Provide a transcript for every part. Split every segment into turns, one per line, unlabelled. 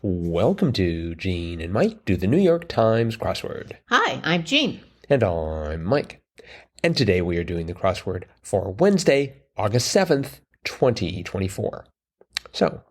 Welcome to Gene and Mike do the New York Times crossword.
Hi, I'm Jean.
And I'm Mike. And today we are doing the crossword for Wednesday, August 7th, 2024. So,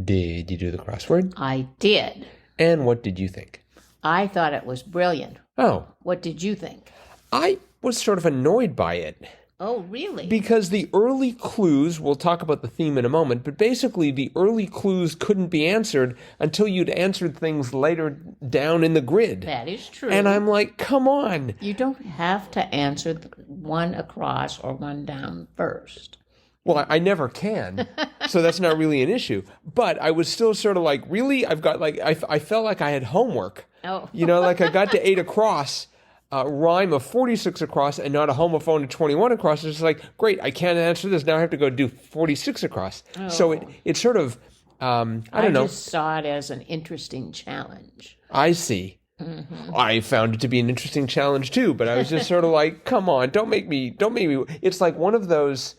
did you do the crossword?
I did.
And what did you think?
I thought it was brilliant.
Oh.
What did you think?
I was sort of annoyed by it.
Oh, really?
Because the early clues, we'll talk about the theme in a moment, but basically the early clues couldn't be answered until you'd answered things later down in the grid.
That is true.
And I'm like, come on.
You don't have to answer one across or one down first.
Well, I never can, so that's not really an issue. But I was still sort of like, really? I've got like, I felt like I had homework.
Oh.
You know, like I got to 8 across. Rhyme of 46 across and not a homophone of 21 across. It's like, great, I can't answer this. Now I have to go do 46 across.
Oh.
So it sort of, I don't know.
I just saw it as an interesting challenge.
I see. Mm-hmm. I found it to be an interesting challenge too, but I was just sort of like, come on, don't make me. It's like one of those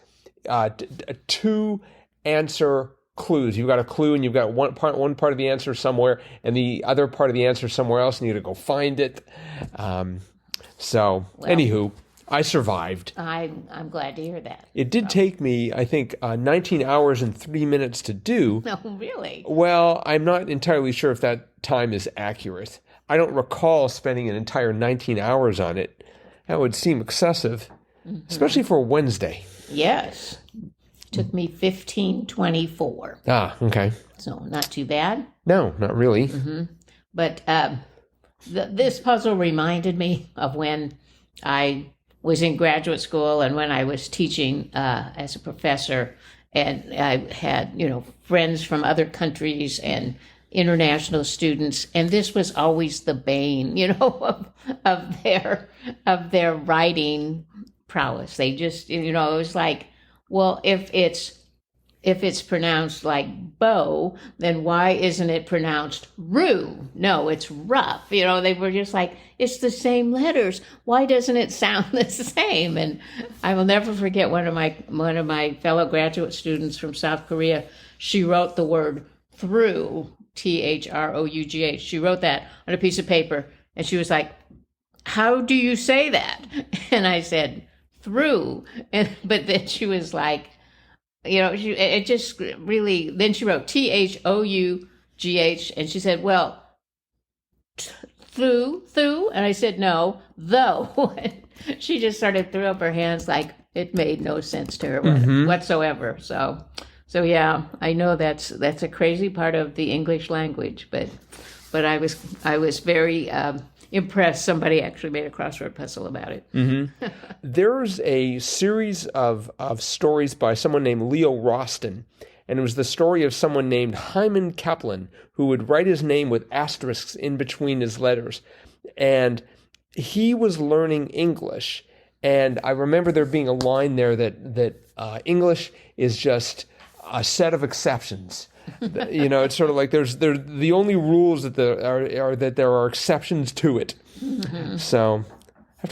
two answer clues. You've got a clue and you've got one part of the answer somewhere and the other part of the answer somewhere else and you got to go find it. Anywho, I survived.
I'm glad to hear that.
It did take me, I think, 19 hours and 3 minutes to do.
No, really?
Well, I'm not entirely sure if that time is accurate. I don't recall spending an entire 19 hours on it. That would seem excessive, especially for a Wednesday.
Yes. Took me 15:24.
Ah, okay.
So not too bad.
No, not really.
Mm-hmm. But this puzzle reminded me of when I was in graduate school and when I was teaching as a professor, and I had, friends from other countries and international students, and this was always the bane, of their writing prowess. They just, it was like, well, if it's pronounced like bow, then why isn't it pronounced rue? No, it's rough. They were just like, it's the same letters. Why doesn't it sound the same? And I will never forget one of my fellow graduate students from South Korea. She wrote the word through, THROUGH. She wrote that on a piece of paper, and she was like, how do you say that? And I said, through. But then she was like, it just really, then she wrote THOUGH, and she said, well, through, and I said, no, though. She just started threw up her hands like it made no sense to her whatsoever. So yeah, I know that's a crazy part of the English language, but I was very impressed. Somebody actually made a crossword puzzle about it.
Mm-hmm. There's a series of stories by someone named Leo Roston, and it was the story of someone named Hyman Kaplan who would write his name with asterisks in between his letters. And he was learning English, and I remember there being a line there that English is just a set of exceptions. It's sort of like there's the only rules that are that there are exceptions to it. Mm-hmm. So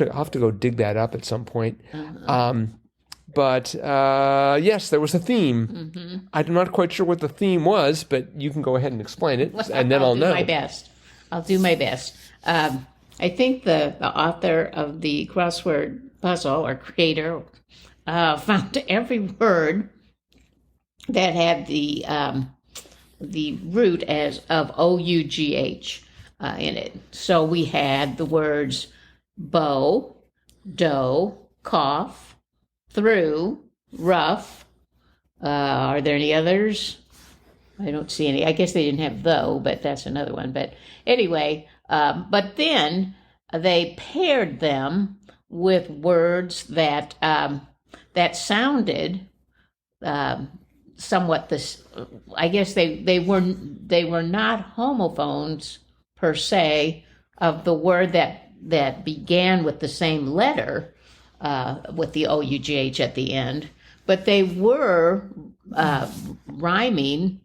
I'll have to go dig that up at some point. But yes, there was a theme. Mm-hmm. I'm not quite sure what the theme was, but you can go ahead and explain it, and then I'll know.
I'll do my best. I think the author of the crossword puzzle, or creator, found every word that had the root as of OUGH in it. So we had the words bow, dough, cough, through, rough. Are there any others? I don't see any. I guess they didn't have though, but that's another one. But anyway, but then they paired them with words that sounded somewhat this. I guess they were not homophones per se of the word that began with the same letter with the OUGH at the end, but they were rhyming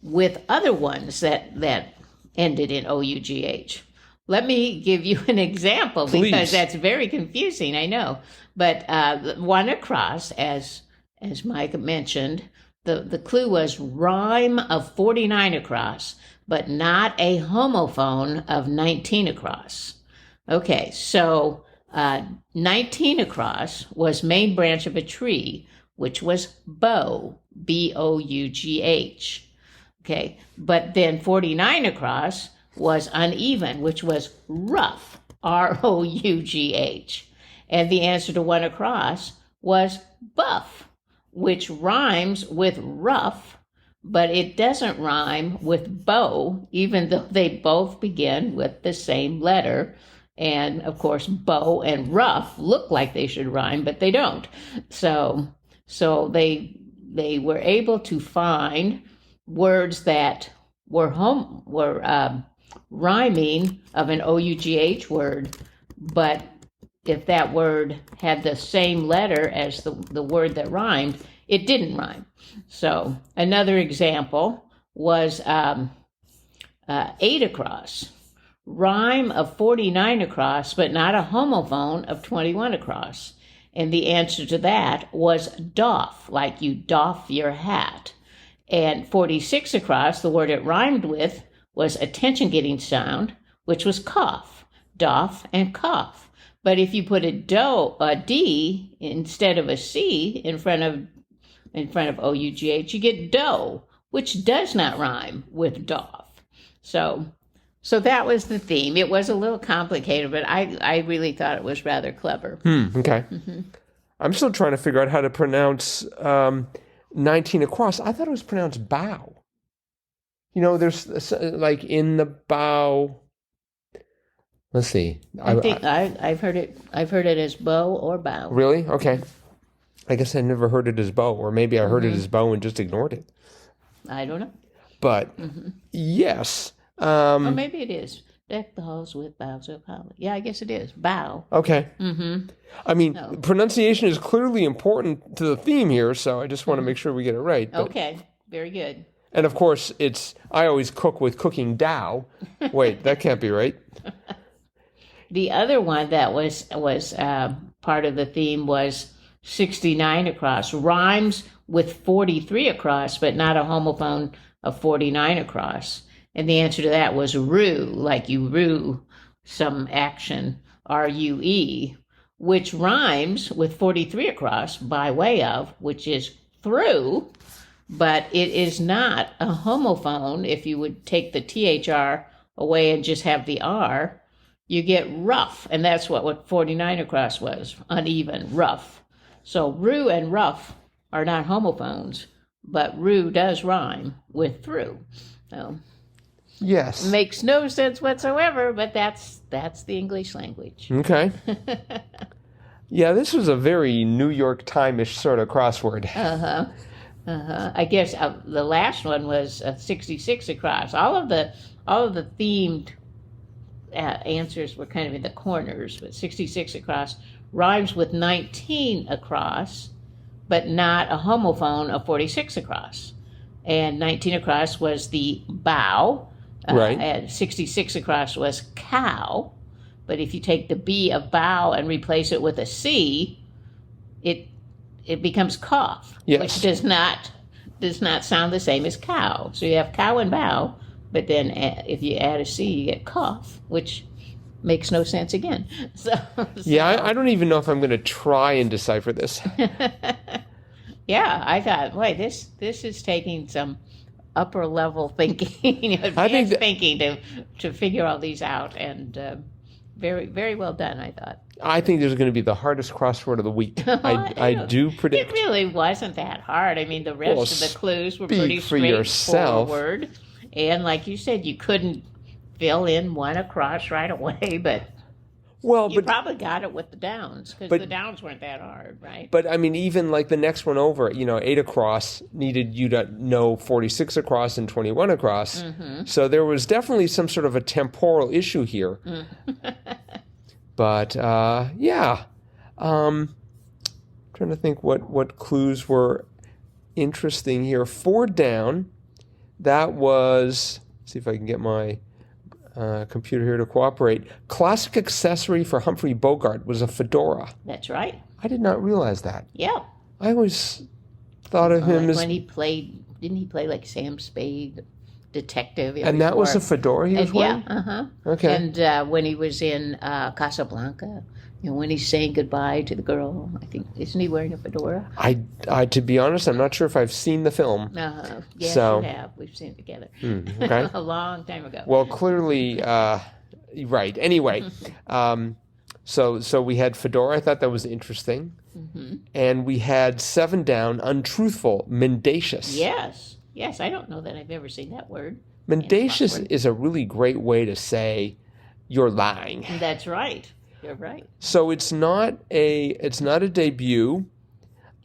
with other ones that ended in OUGH. Let me give you an example, because that's very confusing, I know. But one across, as Mike mentioned, the clue was rhyme of 49 across. but not a homophone of 19 across. Okay, so 19 across was main branch of a tree, which was bough, B-O-U-G-H. Okay, but then 49 across was uneven, which was rough, R-O-U-G-H. And the answer to 1 across was buff, which rhymes with rough, but it doesn't rhyme with bow, even though they both begin with the same letter. And of course, bow and rough look like they should rhyme, but they don't. So they were able to find words that were rhyming of an O-U-G-H word, but if that word had the same letter as the word that rhymed, it didn't rhyme. So another example was 8 across. Rhyme of 49 across, but not a homophone of 21 across. And the answer to that was doff, like you doff your hat. And 46 across, the word it rhymed with was attention-getting sound, which was cough, doff and cough. But if you put a D instead of a C in front of O-U-G-H, you get dough, which does not rhyme with doff. So that was the theme. It was a little complicated, but I really thought it was rather clever.
Okay. Mm-hmm. I'm still trying to figure out how to pronounce 19 across. I thought it was pronounced bow. You know, there's like in the bow. Let's see.
I've heard it as bow or bow.
Really? Okay. I guess I never heard it as bow, or maybe I heard it as bow and just ignored it.
I don't know.
But yes.
Or maybe it is. Deck the halls with boughs of holly. Yeah, I guess it is. Bow.
Okay. I mean, pronunciation is clearly important to the theme here, so I just want to make sure we get it right. But,
okay. Very good.
And of course, I always cook with cooking dough. Wait, that can't be right.
The other one that was part of the theme was 69 across. Rhymes with 43 across, but not a homophone of 49 across. And the answer to that was rue, like you rue some action, R-U-E, which rhymes with 43 across by way of, which is through, but it is not a homophone. If you would take the THR away and just have the R, you get rough, and that's what 49 across was, uneven, rough. So rue and rough are not homophones, but rue does rhyme with through. So
yes.
Makes no sense whatsoever, but that's the English language.
Okay. Yeah, this was a very New York Times-ish sort of crossword.
I guess the last one was 66 across. All of the themed answers were kind of in the corners, but 66 across rhymes with 19 across, but not a homophone of 46 across. And 19 across was the bow.
Right.
And 66 across was cow. But if you take the B of bow and replace it with a C, it becomes cough,
yes.
Which does not sound the same as cow. So you have cow and bow, but then if you add a C, you get cough, which makes no sense again.
Yeah, I don't even know if I'm going to try and decipher this.
Yeah, I thought, boy, this is taking some upper level thinking, advanced thinking to figure all these out, and very, very well done, I thought.
I think this is going to be the hardest crossword of the week. I do predict.
It really wasn't that hard. I mean, the rest of the clues were pretty straightforward. And like you said, you couldn't fill in one across right away, but you probably got it with the downs, because the downs weren't that hard, right?
But, I mean, even like the next one over, 8 across needed you to know 46 across and 21 across. Mm-hmm. So there was definitely some sort of a temporal issue here. But, yeah. Trying to think what clues were interesting here. 4 down. That was, let's see if I can get my computer here to cooperate. Classic accessory for Humphrey Bogart was a fedora.
That's right.
I did not realize that.
Yeah.
I always thought of him as...
when he played, didn't he play like Sam Spade detective.
And that was a fedora he was wearing?
Yeah,
Okay.
And when he was in Casablanca, when he's saying goodbye to the girl, I think, isn't he wearing a fedora?
I to be honest, I'm not sure if I've seen the film.
Yes,
So-
you have. We've seen it together.
Okay.
A long time ago.
Well, clearly, right. Anyway, so we had fedora. I thought that was interesting. And we had 7 down, untruthful, mendacious.
Yes, I don't know that I've ever seen that word.
Mendacious is a really great way to say you're lying.
That's right. You're right.
So it's not a debut,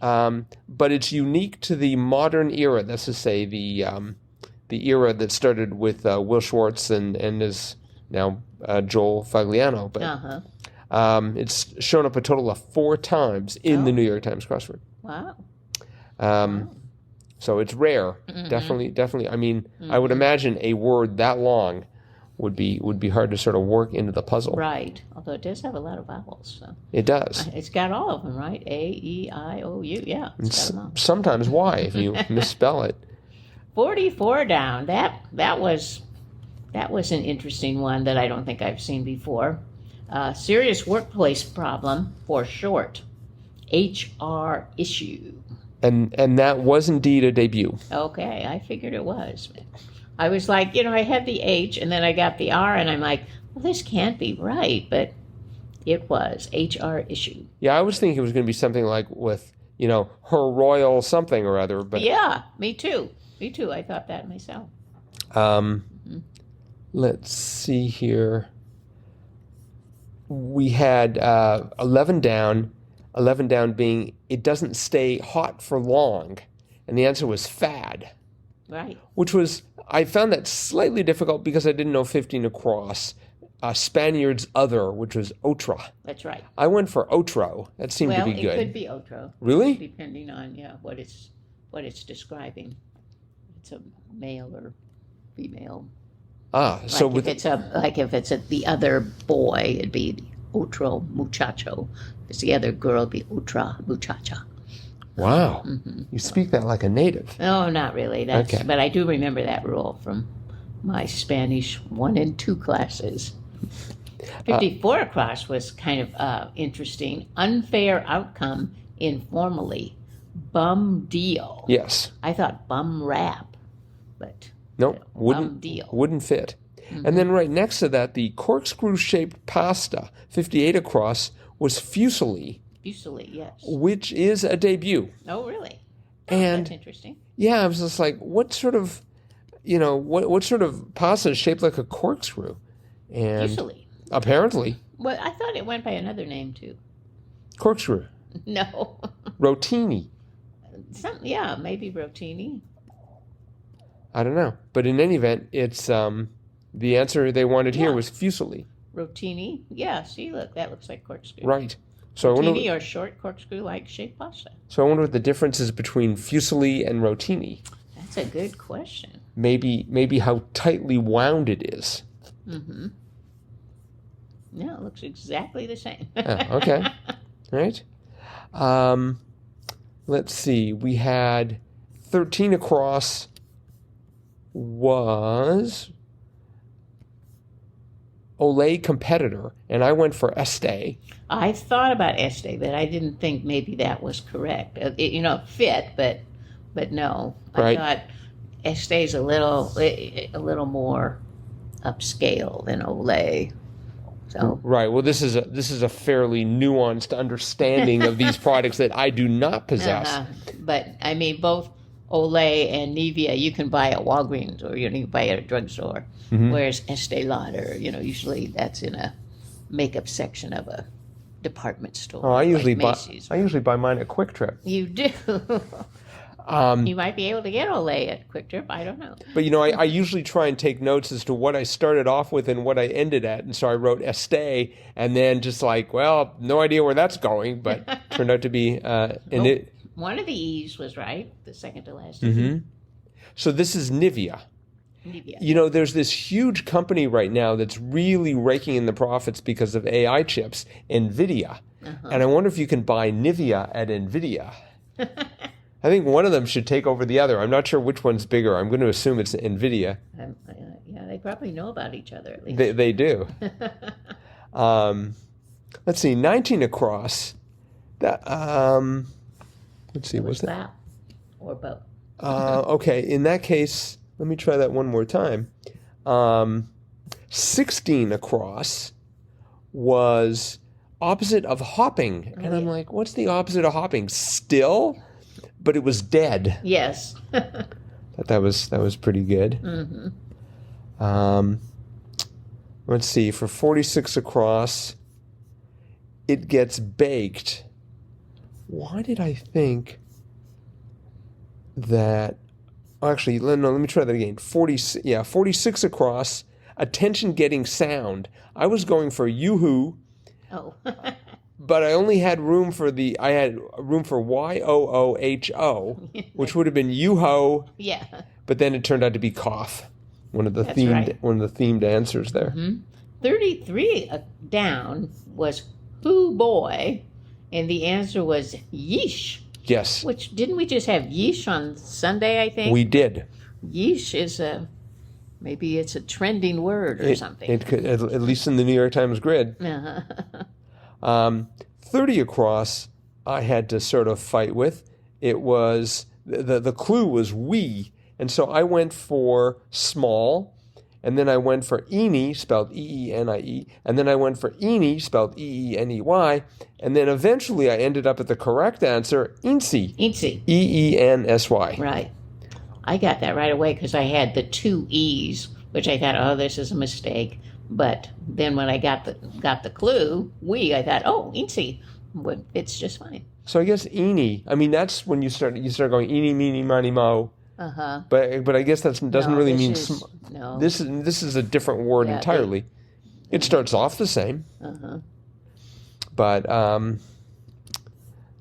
but it's unique to the modern era. That's to say, the era that started with Will Schwartz and is now Joel Fagliano. But it's shown up a total of 4 times in the New York Times crossword.
Wow.
So it's rare. Definitely. I mean, I would imagine a word that long would be hard to sort of work into the puzzle.
Right. Although it does have a lot of vowels. So.
It does.
It's got all of them, right? A, E, I, O, U. Yeah, it's got them all.
Sometimes Y if you misspell it.
44 down. That was an interesting one that I don't think I've seen before. Serious workplace problem, for short. HR issue.
And that was indeed a debut.
Okay, I figured it was. I was like, I had the H and then I got the R and I'm like, well, this can't be right, but it was HR issue.
Yeah, I was thinking it was going to be something like with, her royal something or other. But
yeah, me too. I thought that myself.
Let's see here. We had 11 down. 11 down being it doesn't stay hot for long, and the answer was fad.
Right.
Which was, I found that slightly difficult because I didn't know 15 across. Spaniard's other, which was otra.
That's right.
I went for otro. That seemed to be good.
Well, it could be otro.
Really?
Depending on what it's describing. It's a male or female.
So
if it's the other boy, it'd be otro muchacho. If it's the other girl, it'd be otra muchacha.
Wow. You speak that like a native.
No, not really.
Okay.
But I do remember that rule from my Spanish 1 and 2 classes. 54 across was kind of interesting. Unfair outcome informally. Bum deal.
Yes.
I thought bum rap, but
nope,
bum deal.
Wouldn't fit. And then right next to that, the corkscrew-shaped pasta, 58 across, was fusilli.
Fusilli, yes.
Which is a debut.
Oh, really?
And
that's interesting.
Yeah, I was just like, what sort of, what sort of pasta is shaped like a corkscrew? And
Fusilli.
Apparently.
Well, I thought it went by another name, too.
Corkscrew.
No.
Rotini.
Maybe rotini.
I don't know. But in any event, it's the answer they wanted here was fusilli.
Rotini? Yeah, see, look, that looks like corkscrew.
Right. So
rotini or short corkscrew-like shaped pasta.
So I wonder what the difference is between fusilli and rotini.
That's a good question.
Maybe how tightly wound it is.
Mm-hmm. No, it looks exactly the same.
Okay. Right. Let's see. We had 13 across was Olay competitor, and I went for este.
I thought about este, but I didn't think maybe that was correct. It fit, but no.
Right.
I thought este's a little more upscale than Olay. So.
Right. Well, this is a fairly nuanced understanding of these products that I do not possess.
But I mean, both Olay and Nivea you can buy at Walgreens or you can buy at a drugstore. Whereas Estee Lauder, usually that's in a makeup section of a department store.
Oh, I usually
Macy's.
buy mine at Quick Trip.
You do. You might be able to get Olay at Quick Trip. I don't know.
But I usually try and take notes as to what I started off with and what I ended at, and so I wrote Estee, and then just like, well, no idea where that's going, but turned out to be
One of the E's was right. The second to last.
So this is Nivea.
Nivea.
There's this huge company right now that's really raking in the profits because of AI chips, NVIDIA. And I wonder if you can buy Nivea at NVIDIA. I think one of them should take over the other. I'm not sure which one's bigger. I'm going to assume it's NVIDIA.
Yeah, they probably know about each other at least.
They do. Let's see, 19 across. That let's see, was that?
Or both?
Okay, in that case, let me try that one more time. 16 across was opposite of hopping. And I'm like, what's the opposite of hopping? Still? But it was dead.
Yes.
Thought that was pretty good.
Mm-hmm.
Let's see, for 46 across, it gets baked. Why did I think that... Actually, no, let me try that again. 46 across, attention getting sound. I was going for yoo-hoo.
Oh.
But I only had room for Y-O-O-H-O, which would have been yoo-ho.
Yeah.
But then it turned out to be cough. One of the themed answers there.
Mm-hmm. 33 down was hoo boy, and the answer was yeesh.
Yes.
Which, didn't we just have yeesh on Sunday, I think?
We did.
Yeesh is maybe it's a trending word or something.
It could, at least in the New York Times grid. 30 across, I had to sort of fight with. It was, the clue was we. And so I went for small, and then I went for eenie, spelled E-E-N-I-E, and then I went for eenie, spelled E-E-N-E-Y, and then eventually I ended up at the correct answer, eensy.
Eensy.
E-E-N-S-Y.
Right. I got that right away because I had the two E's, which I thought, oh, this is a mistake. But then when I got the clue, I thought, oh, eensy. But it's just fine.
So I guess eenie, I mean, that's when you start going eenie, meenie, miny, mo.
Uh-huh.
But I guess that doesn't really mean...
No.
This is a different word entirely. It starts off the same.
Uh-huh.
But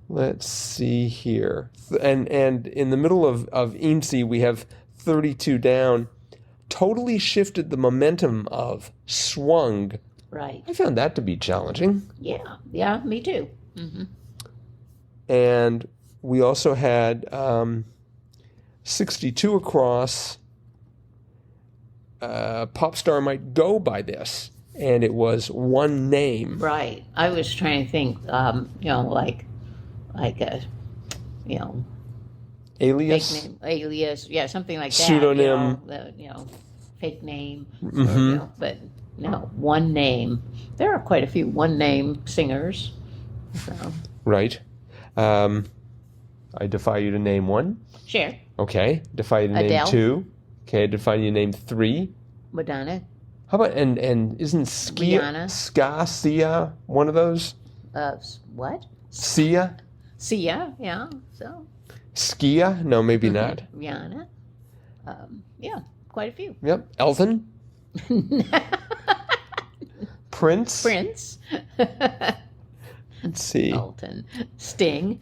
let's see here. And in the middle of eensy, we have 32 down. Totally shifted the momentum of swung.
Right.
I found that to be challenging.
Yeah, me too. Mm-hmm.
And we also had 62 across. Pop star might go by this, and it was one name.
Right. I was trying to think, like a,
Alias?
Fake name, alias, yeah, something like that.
Pseudonym.
Fake name.
Mm-hmm.
But no, one name. There are quite a few one-name singers. So.
Right. I defy you to name one.
Sure.
Okay. Defy you to
Adele.
name two. Okay. Defy you to name three.
Madonna.
How about, and isn't Sia one of those?
What?
Sia?
Sia, yeah. So.
Skia? No, maybe not.
Rihanna. Yeah, quite a few.
Yep. Elton? Prince? Let's see.
Elton. Sting.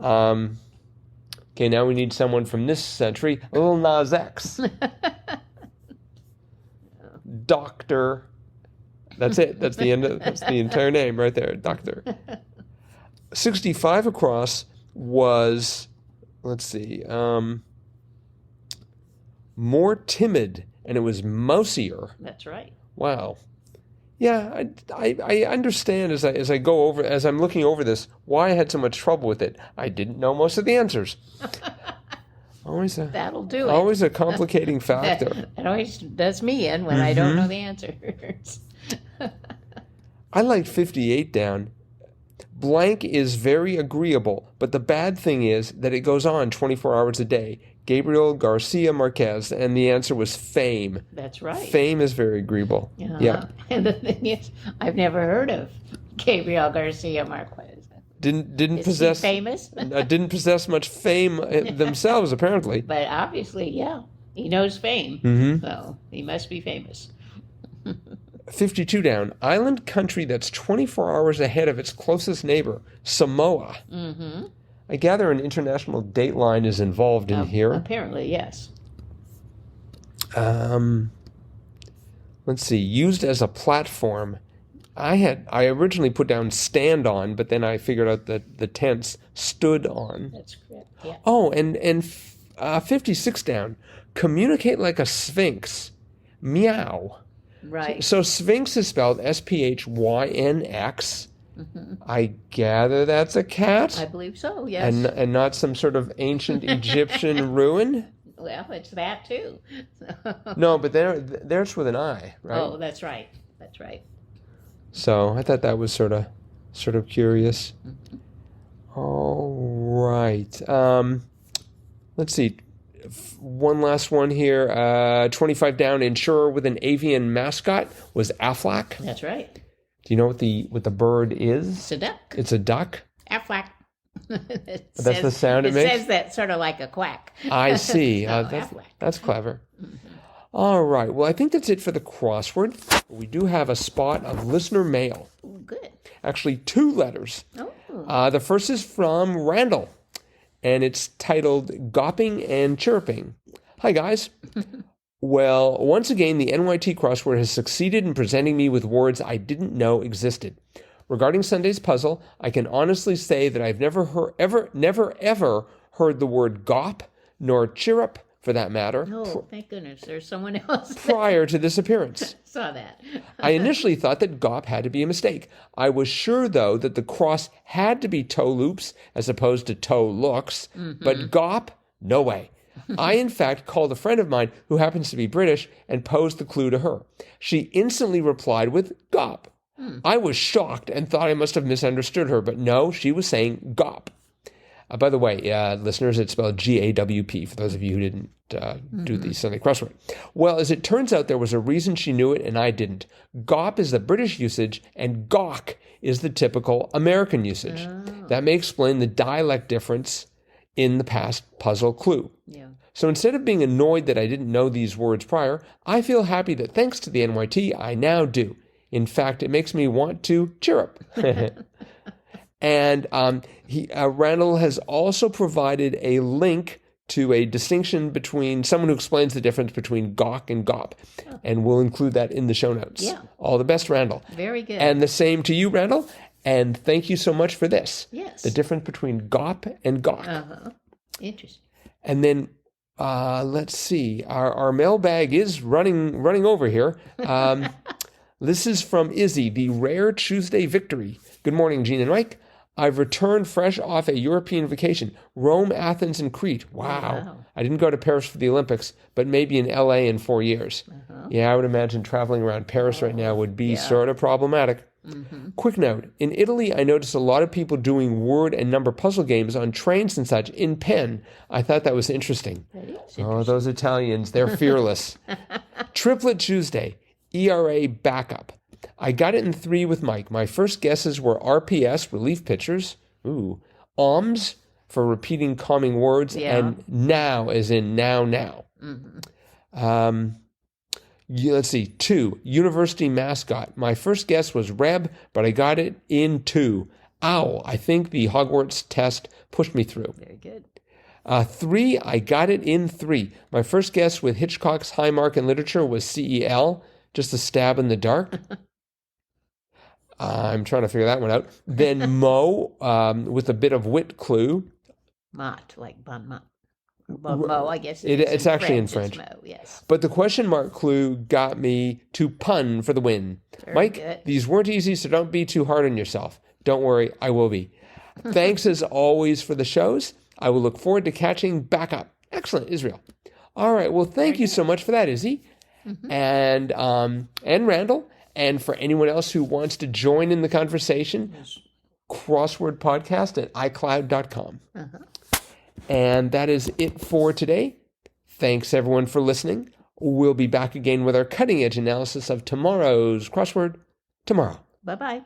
Okay, now we need someone from this century. Lil Nas X. Doctor. That's it. That's the end. That's the entire name right there. Doctor. 65 across was, let's see, more timid, and it was mousier.
That's right.
Wow. Yeah, I understand as I'm looking over this why I had so much trouble with it. I didn't know most of the answers.
That'll do it.
Always a complicating factor.
It always does me in when I don't know the answers.
I liked 58 down. Blank is very agreeable, but the bad thing is that it goes on 24 hours a day. Gabriel Garcia Marquez, and the answer was fame.
That's right.
Fame is very agreeable. Yeah.
And the thing is, I've never heard of Gabriel Garcia Marquez.
Didn't
Is
possess
he famous?
didn't possess much fame themselves, apparently.
But obviously, yeah, he knows fame, so he must be famous.
52 down. Island country that's 24 hours ahead of its closest neighbor, Samoa.
Mm-hmm.
I gather an international date line is involved in here.
Apparently, yes.
Let's see. Used as a platform. I originally put down stand on, but then I figured out that the tense stood on.
That's correct. Yeah.
Oh, and 56 down. Communicate like a sphinx. Meow.
Right.
So sphinx is spelled SPHYNX. I gather that's a cat?
I believe so, yes.
And not some sort of ancient Egyptian ruin?
Well, it's that too.
No, but there's with an I, right?
Oh, that's right. That's right.
So I thought that was sort of curious. All right. Let's see. One last one here. 25 down. Insurer with an avian mascot was Aflac.
That's right.
Do you know what the bird is?
It's a duck.
It's a duck.
Aflac.
That's the sound it makes?
It says that sort of like a quack.
I see.
So,
that's clever. All right. Well, I think that's it for the crossword. We do have a spot of listener mail.
Ooh, good.
Actually, 2 letters.
Oh.
The first is from Randall, and it's titled Gopping and Chirping. Hi, guys. Well, once again, the NYT crossword has succeeded in presenting me with words I didn't know existed. Regarding Sunday's puzzle, I can honestly say that I've never ever heard the word gop, nor chirrup, for that matter.
Oh, thank goodness. There's someone else.
Prior to this appearance.
Saw that.
I initially thought that gop had to be a mistake. I was sure, though, that the cross had to be toe loops as opposed to toe looks. But gop, no way. I, in fact, called a friend of mine who happens to be British and posed the clue to her. She instantly replied with gop. I was shocked and thought I must have misunderstood her, but no, she was saying gop. By the way, listeners, it's spelled G-A-W-P, for those of you who didn't do the Sunday crossword. Well, as it turns out, there was a reason she knew it and I didn't. Gop is the British usage, and gawk is the typical American usage. That may explain the dialect difference in the past puzzle clue.
Yeah.
So instead of being annoyed that I didn't know these words prior, I feel happy that thanks to the NYT, I now do. In fact, it makes me want to chirrup. And Randall has also provided a link to a distinction between someone who explains the difference between gawk and gop. And we'll include that in the show notes.
Yeah.
All the best, Randall.
Very good.
And the same to you, Randall. And thank you so much for this.
Yes.
The difference between gop and gawk.
Interesting.
And then let's see. Our mailbag is running over here. This is from Izzy, the Rare Tuesday Victory. Good morning, Gene and Mike. I've returned fresh off a European vacation. Rome, Athens, and Crete. Wow. I didn't go to Paris for the Olympics, but maybe in LA in 4 years. Yeah, I would imagine traveling around Paris right now would be sort of problematic. Quick note. In Italy, I noticed a lot of people doing word and number puzzle games on trains and such in pen. I thought that was interesting. Oh, those Italians, they're fearless. Triplet Tuesday. ERA backup. I got it in 3 with Mike. My first guesses were RPS, relief pitchers. Ooh. OMS, for repeating calming words. And now, as in now. Let's see. 2, university mascot. My first guess was Reb, but I got it in 2. Owl. I think the Hogwarts test pushed me through.
Very good.
3, I got it in 3. My first guess with Hitchcock's high mark in literature was CEL, just a stab in the dark. I'm trying to figure that one out. Then Mo, with a bit of wit clue.
Mott, like bon mot. Well, Mo, I guess
it's actually in French.
Mo, yes.
But the question mark clue got me to pun for the win.
Very
Mike,
good.
These weren't easy, so don't be too hard on yourself. Don't worry, I will be. Thanks as always for the shows. I will look forward to catching back up. Excellent, Israel. All right, well, thank you so much for that, Izzy. And Randall. And for anyone else who wants to join in the conversation, crosswordpodcast at iCloud.com. And that is it for today. Thanks, everyone, for listening. We'll be back again with our cutting-edge analysis of tomorrow's crossword tomorrow.
Bye-bye.